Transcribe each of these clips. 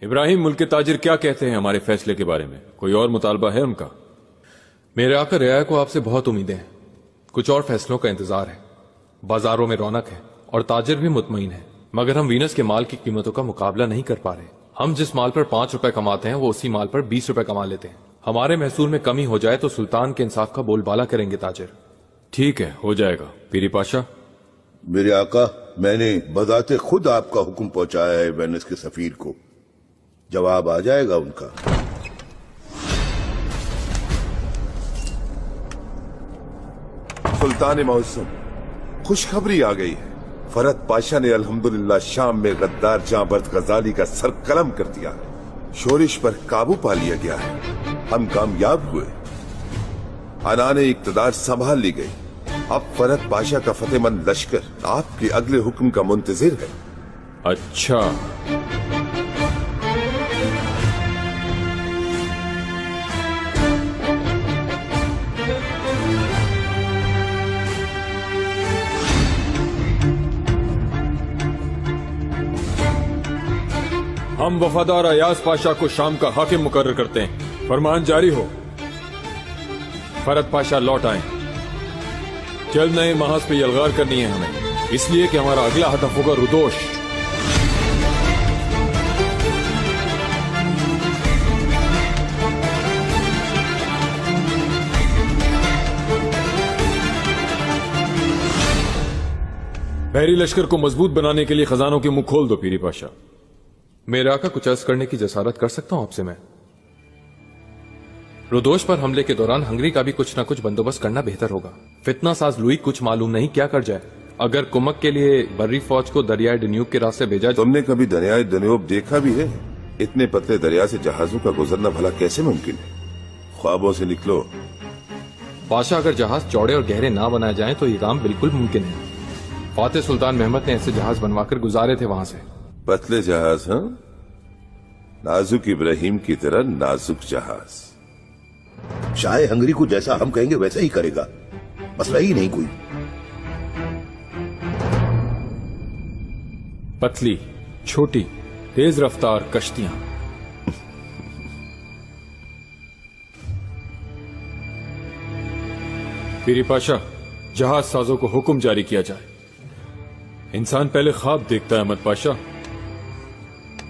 इब्राहिम, मुल्क के ताजिर क्या कहते हैं हमारे फैसले के बारे में? कोई और मुतालबा है उनका? मेरे आका रियाया को आपसे बहुत उम्मीदें हैं। कुछ और फैसलों का इंतजार है। बाजारों में रौनक है और ताजिर भी मुतमईन है, मगर हम वीनस के माल की कीमतों का मुकाबला नहीं कर पा रहे। हम जिस माल पर 5 रुपए कमाते हैं वो उसी माल पर 20 रुपए कमा लेते हैं। हमारे महसूल में कमी हो जाए तो सुल्तान के इंसाफ का बोलबाला करेंगे ताजिर। ठीक है, हो जाएगा पीरी पाशा। मेरे आका, मैंने बजाते खुद आपका हुक्म पहुंचाया है वेनिस के सफीर को। जवाब आ जाएगा उनका। सुल्तान मौसम, खुशखबरी आ गई है। फरहद पाशा ने अल्हम्दुलिल्लाह शाम में गद्दार जांबर्द गजाली का सर कलम कर दिया। शोरिश पर काबू पा लिया गया है। हम कामयाब हुए। अनाने इक्तदार संभाल ली गई। अब फरहद पाशा का फतेहमंद लश्कर आपके अगले हुक्म का मुंतजिर है। अच्छा, हम वफादार अयाज पाशा को शाम का हाकिम मुकर्रर करते हैं। फरमान जारी हो। फरहद पाशा लौट आए। जल्द नए महाज पे यलगार करनी है हमें, इसलिए कि हमारा अगला हदफ होगा रुदोश। बहरी लश्कर को मजबूत बनाने के लिए खजानों के मुंह खोल दो पीरी पाशा। मेरे आका, कुछ अर्ज करने की जसारत कर सकता हूं आपसे मैं? रुदोश पर हमले के दौरान हंगरी का भी कुछ न कुछ बंदोबस्त करना बेहतर होगा। फितना साज लुई कुछ मालूम नहीं क्या कर जाए। अगर कुमक के लिए बर्री फौज को दरियाए डन्यूब के रास्ते भेजा। तुमने कभी दरियाए डन्यूब देखा भी है? इतने पतले दरिया से जहाजों का गुजरना भला कैसे मुमकिन है? ख्वाबों से निकलो पाशा। अगर जहाज चौड़े और गहरे ना बनाए जाएं तो ये काम बिल्कुल मुमकिन है। फातेह सुल्तान महमद ने ऐसे जहाज बनवाकर गुजारे थे वहां से। पतले जहाज? हाँ, नाजुक इब्राहिम की तरह नाजुक जहाज। शाह हंगरी को जैसा हम कहेंगे वैसा ही करेगा, मसला ही नहीं कोई। पतली, छोटी, तेज रफ्तार कश्तियां। पीरी पाशा, जहाज साजों को हुक्म जारी किया जाए। इंसान पहले ख्वाब देखता है अहमद पाशा,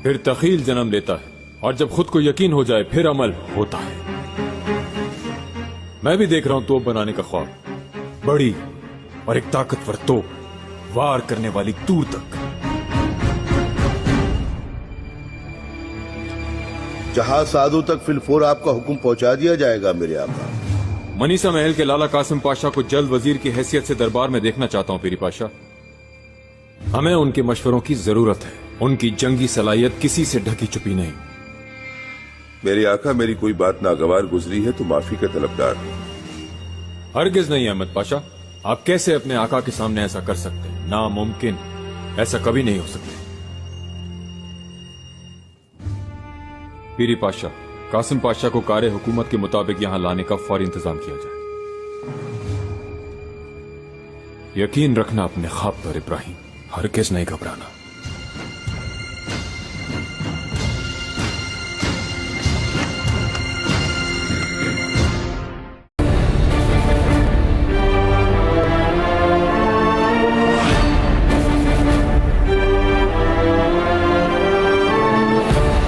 फिर तखील जन्म लेता है, और जब खुद को यकीन हो जाए फिर अमल होता है। मैं भी देख रहा हूं तोप बनाने का ख्वाब, बड़ी और एक ताकतवर तोप, वार करने वाली दूर तक। जहाज साधु तक फिलफोर आपका हुक्म पहुंचा दिया जाएगा मेरे आका। मनीसा महल के लाला कासिम पाशा को जल्द वजीर की हैसियत से दरबार में देखना चाहता हूं पीरी पाशा। हमें उनके मशवरों की जरूरत है। उनकी जंगी सलाहियत किसी से ढकी छुपी नहीं। मेरे आका, मेरी कोई बात नागवार गुजरी है तो माफी का तलबदार हूं। हरगिज नहीं अहमद पाशा, आप कैसे अपने आका के सामने ऐसा कर सकते हैं? नामुमकिन, ऐसा कभी नहीं हो सकता। पीरी पाशा, कासिम पाशा को कारे हुकूमत के मुताबिक यहां लाने का फौरी इंतजाम किया जाए। यकीन रखना अपने ख्वाब पर इब्राहिम, हरगिज नहीं घबराना।